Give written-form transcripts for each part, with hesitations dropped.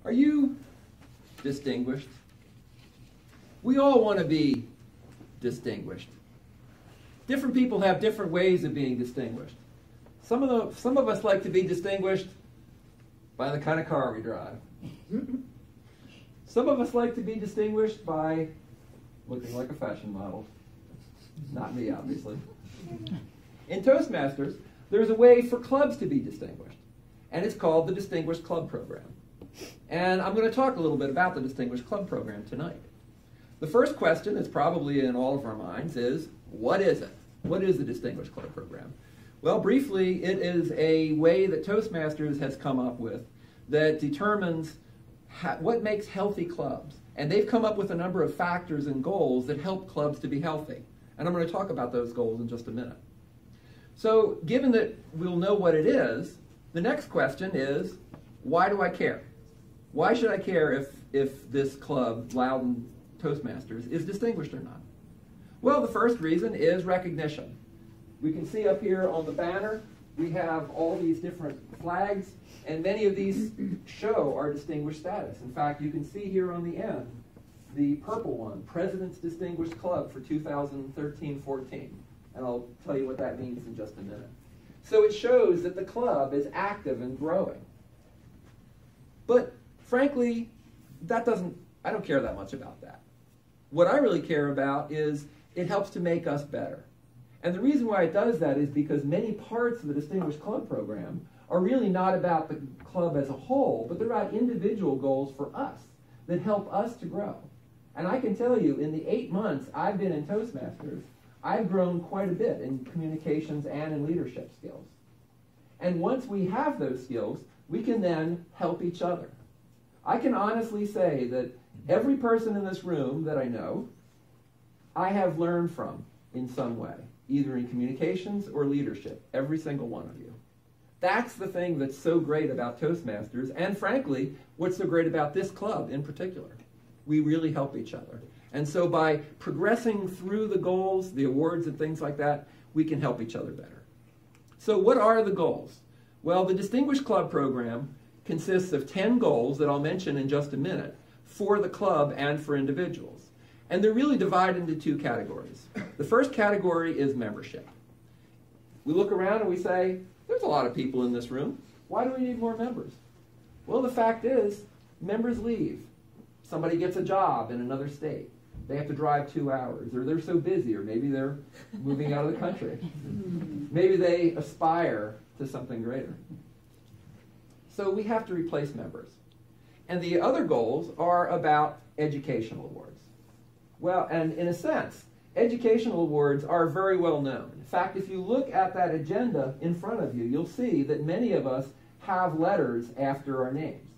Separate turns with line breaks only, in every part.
Are you distinguished? We all want to be distinguished. Different people have different ways of being distinguished. Some of us like to be distinguished by the kind of car we drive. Some of us like to be distinguished by looking like a fashion model. Not me, obviously. In Toastmasters, there's a way for clubs to be distinguished, and it's called the Distinguished Club Program. And I'm going to talk a little bit about the Distinguished Club Program tonight. The first question that's probably in all of our minds is, what is it? What is the Distinguished Club Program? Well, briefly, it is a way that Toastmasters has come up with that determines what makes healthy clubs. And they've come up with a number of factors and goals that help clubs to be healthy. And I'm going to talk about those goals in just a minute. So, given that we'll know what it is, the next question is, why do I care? Why should I care if this club, Loudon Toastmasters, is distinguished or not? Well, the first reason is recognition. We can see up here on the banner, we have all these different flags, and many of these show our distinguished status. In fact, you can see here on the end, the purple one, President's Distinguished Club for 2013-14. And I'll tell you what that means in just a minute. So it shows that the club is active and growing. But frankly, I don't care that much about that. What I really care about is it helps to make us better. And the reason why it does that is because many parts of the Distinguished Club Program are really not about the club as a whole, but they're about individual goals for us that help us to grow. And I can tell you, in the 8 months I've been in Toastmasters, I've grown quite a bit in communications and in leadership skills. And once we have those skills, we can then help each other. I can honestly say that every person in this room that I know, I have learned from in some way, either in communications or leadership, every single one of you. That's the thing that's so great about Toastmasters, and frankly, what's so great about this club in particular. We really help each other. And so by progressing through the goals, the awards and things like that, we can help each other better. So what are the goals? Well, the Distinguished Club Program consists of 10 goals that I'll mention in just a minute for the club and for individuals. And they're really divided into two categories. The first category is membership. We look around and we say, there's a lot of people in this room. Why do we need more members? Well, the fact is, members leave. Somebody gets a job in another state. They have to drive 2 hours, or they're so busy, or maybe they're moving out of the country. Maybe they aspire to something greater. So we have to replace members. And the other goals are about educational awards. Well, and in a sense, educational awards are very well known. In fact, if you look at that agenda in front of you, you'll see that many of us have letters after our names.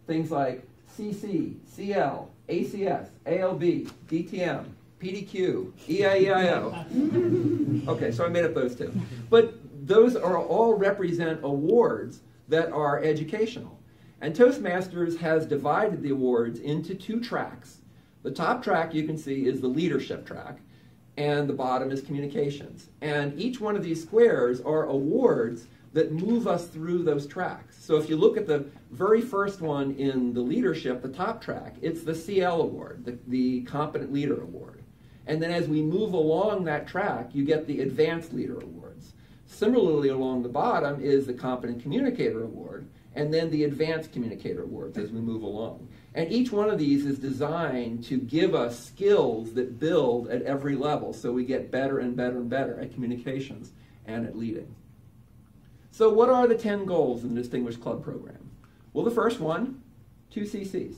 Things like CC, CL, ACS, ALB, DTM, PDQ, EIEIO. Okay, so I made up those two. But those all represent awards that are educational. And Toastmasters has divided the awards into 2 tracks. The top track you can see is the leadership track, and the bottom is communications. And each one of these squares are awards that move us through those tracks. So if you look at the very first one in the leadership, the top track, it's the CL award, the Competent Leader Award. And then as we move along that track, you get the Advanced Leader Awards. Similarly, along the bottom is the Competent Communicator Award, and then the Advanced Communicator Awards as we move along. And each one of these is designed to give us skills that build at every level, so we get better and better and better at communications and at leading. So what are the 10 goals in the Distinguished Club Program? Well, the first one, 2 CCs.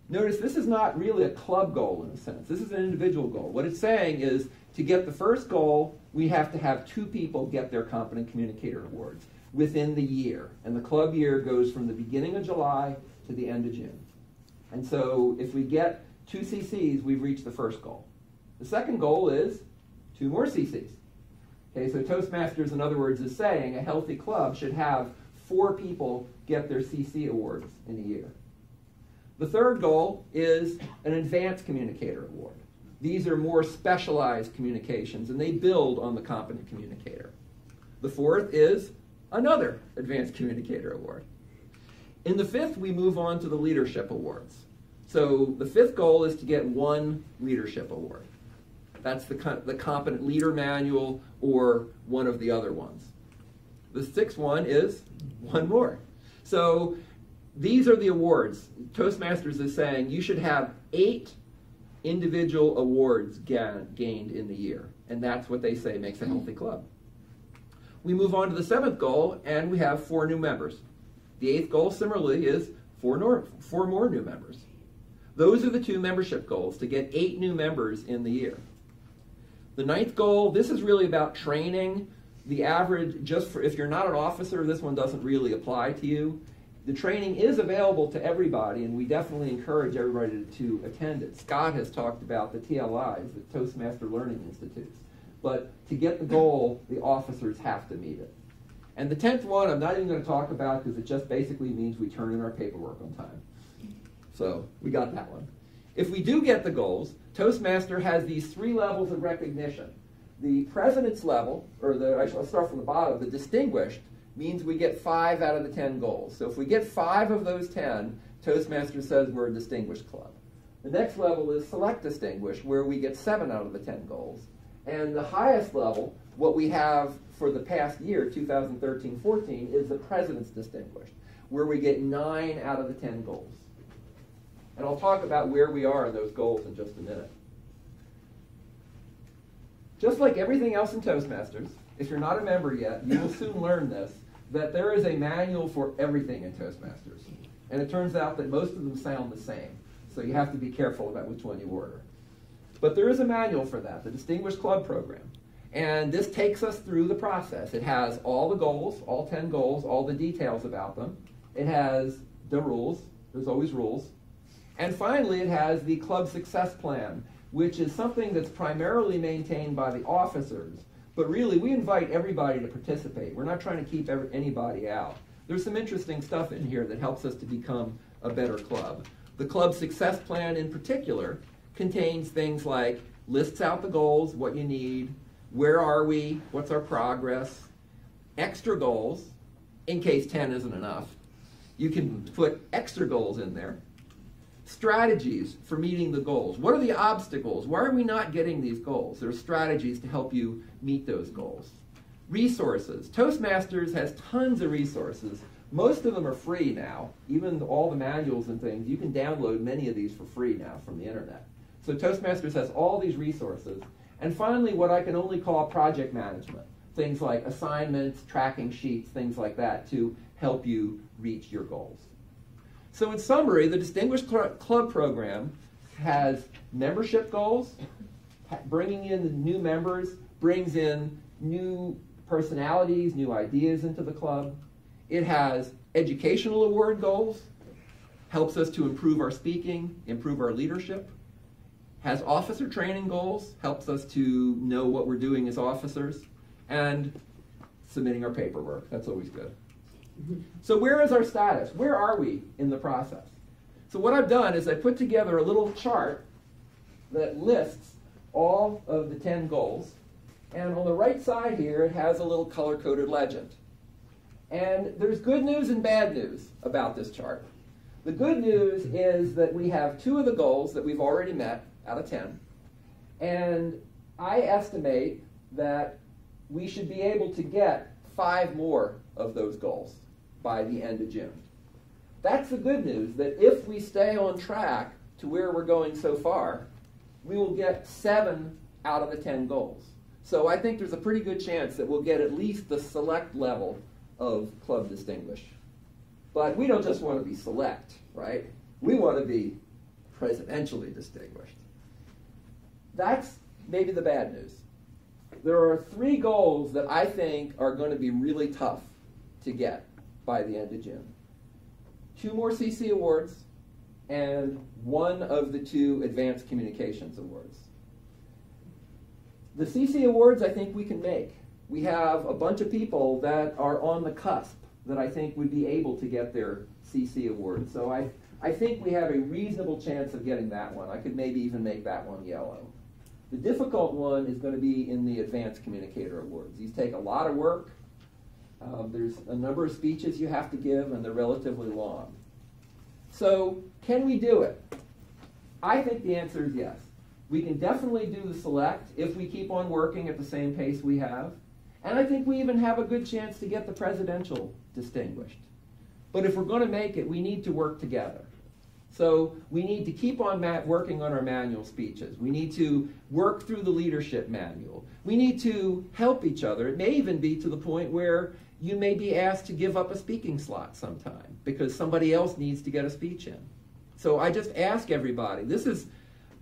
Notice this is not really a club goal in a sense. This is an individual goal. What it's saying is to get the first goal, we have to have 2 people get their Competent Communicator Awards within the year. And the club year goes from the beginning of July to the end of June. And so if we get 2 CCs, we've reached the first goal. The second goal is 2 more CCs. Okay, so Toastmasters, in other words, is saying a healthy club should have 4 people get their CC awards in a year. The third goal is an Advanced Communicator Award. These are more specialized communications, and they build on the Competent Communicator. The fourth is another Advanced Communicator Award. In the fifth, we move on to the leadership awards. So the fifth goal is to get one leadership award. That's the Competent Leader Manual or one of the other ones. The sixth one is one more. So these are the awards. Toastmasters is saying you should have 8 individual awards gained in the year. And that's what they say makes a healthy club. We move on to the 7th goal, and we have 4 new members. The 8th goal, similarly, is 4 more new members. Those are the 2 membership goals, to get 8 new members in the year. The 9th goal, this is really about training. The average, just for if you're not an officer, this one doesn't really apply to you. The training is available to everybody, and we definitely encourage everybody to attend it. Scott has talked about the TLIs, the Toastmaster Learning Institutes. But to get the goal, the officers have to meet it. And the 10th one, I'm not even going to talk about because it just basically means we turn in our paperwork on time. So we got that one. If we do get the goals, Toastmaster has these 3 levels of recognition. The president's level, or I'll start from the bottom, the distinguished, means we get 5 out of the 10 goals. So if we get 5 of those 10, Toastmaster says we're a distinguished club. The next level is select distinguished, where we get 7 out of the 10 goals. And the highest level, what we have for the past year, 2013-14, is the president's distinguished, where we get 9 out of the 10 goals. And I'll talk about where we are in those goals in just a minute. Just like everything else in Toastmasters, if you're not a member yet, you will soon learn this, that there is a manual for everything in Toastmasters. And it turns out that most of them sound the same. So you have to be careful about which one you order. But there is a manual for that, the Distinguished Club Program. And this takes us through the process. It has all the goals, all 10 goals, all the details about them. It has the rules. There's always rules. And finally, it has the club success plan, which is something that's primarily maintained by the officers. But really, we invite everybody to participate. We're not trying to keep anybody out. There's some interesting stuff in here that helps us to become a better club. The club success plan in particular contains things like lists out the goals, what you need, where are we, what's our progress, extra goals, in case 10 isn't enough. You can put extra goals in there. Strategies for meeting the goals. What are the obstacles? Why are we not getting these goals? There are strategies to help you meet those goals. Resources. Toastmasters has tons of resources. Most of them are free now. Even all the manuals and things, you can download many of these for free now from the internet. So Toastmasters has all these resources. And finally, what I can only call project management. Things like assignments, tracking sheets, things like that to help you reach your goals. So in summary, the Distinguished Club Program has membership goals, bringing in the new members, brings in new personalities, new ideas into the club. It has educational award goals, helps us to improve our speaking, improve our leadership. Has officer training goals, helps us to know what we're doing as officers. And submitting our paperwork, that's always good. So where is our status? Where are we in the process? So what I've done is I put together a little chart that lists all of the 10 goals. And on the right side here, it has a little color-coded legend. And there's good news and bad news about this chart. The good news is that we have 2 of the goals that we've already met out of 10. And I estimate that we should be able to get 5 more of those goals by the end of June. That's the good news, that if we stay on track to where we're going so far, we will get 7 out of the 10 goals. So I think there's a pretty good chance that we'll get at least the select level of Club Distinguished. But we don't just want to be select, right? We want to be presidentially distinguished. That's maybe the bad news. There are 3 goals that I think are going to be really tough to get by the end of June. 2 more CC awards and 1 of the 2 advanced communications awards. The CC awards I think we can make. We have a bunch of people that are on the cusp that I think would be able to get their CC award. So I think we have a reasonable chance of getting that one. I could maybe even make that one yellow. The difficult one is going to be in the Advanced Communicator Awards. These take a lot of work. There's a number of speeches you have to give, and they're relatively long. So can we do it? I think the answer is yes. We can definitely do the select if we keep on working at the same pace we have. And I think we even have a good chance to get the presidential distinguished. But if we're going to make it, we need to work together. So we need to keep on working on our manual speeches. We need to work through the leadership manual. We need to help each other. It may even be to the point where you may be asked to give up a speaking slot sometime because somebody else needs to get a speech in. So I just ask everybody,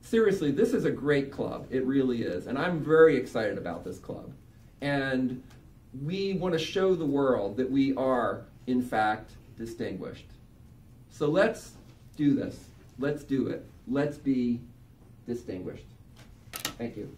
seriously, this is a great club. It really is. And I'm very excited about this club. And we want to show the world that we are, in fact, distinguished. So let's do this. Let's do it. Let's be distinguished. Thank you.